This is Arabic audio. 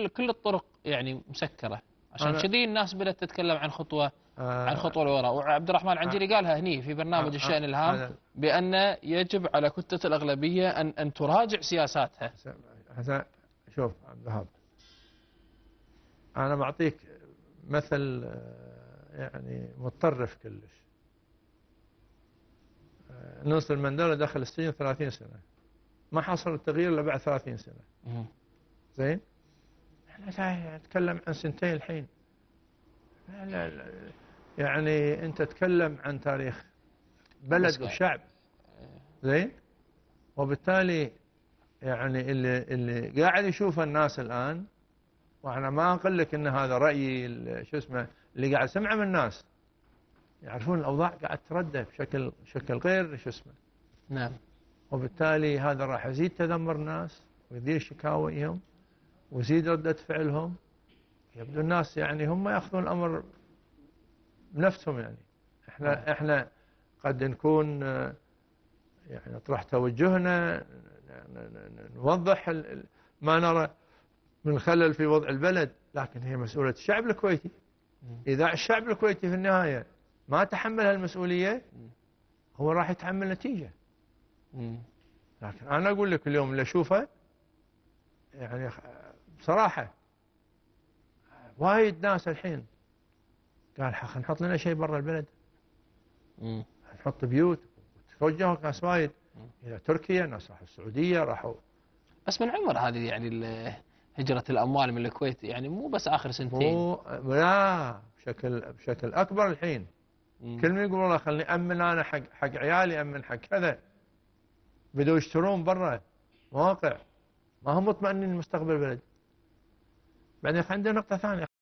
كل الطرق يعني مسكرة، عشان كذي الناس بدأت تتكلم عن خطوة عن خطوة لوراء. وعبد الرحمن العنجيري قالها هني في برنامج الشأن الهام، بأن يجب على كتلة الأغلبية أن تراجع سياساتها. شوف عبد الوهاب، أنا بعطيك مثل يعني متطرف كلش. نيلسون مانديلا دخل السجن 30 سنة، ما حصل التغيير إلا بعد 30 سنة. زين، احنا نتكلم عن سنتين الحين. لا لا، يعني أنت تتكلم عن تاريخ بلد وشعب. زين، وبالتالي يعني اللي قاعد يشوفه الناس الآن، وأنا ما أقول لك إن هذا رأيي شو اسمه، اللي قاعد أسمعه من الناس يعرفون الأوضاع قاعد تردى بشكل غير شو اسمه. نعم. وبالتالي هذا راح يزيد تذمر الناس ويزيد شكاويهم ويزيد ردة فعلهم. يبدو الناس يعني هم يأخذون الأمر بنفسهم. يعني احنا قد نكون يعني نطرح توجهنا، نوضح ما نرى من خلل في وضع البلد، لكن هي مسؤولية الشعب الكويتي. إذا الشعب الكويتي في النهاية ما تحمل هالمسؤولية، هو راح يتحمل نتيجة. لكن أنا أقول لك اليوم اللي أشوفه يعني بصراحة، وايد ناس الحين قال نحط لنا شيء برا البلد، نحط بيوت. توجهوا ناس وايد إلى تركيا، ناس راحوا السعودية، راحوا. بس من عمر هذه يعني هجرة الأموال من الكويت، يعني مو بس آخر سنتين، لا، بشكل أكبر الحين. كل من يقول والله خلني أمن أنا حق عيالي، أمن حق كذا، بدوا يشترون برا مواقع، ما هم مطمئنين لمستقبل البلد. بعدين عندنا نقطة ثانية.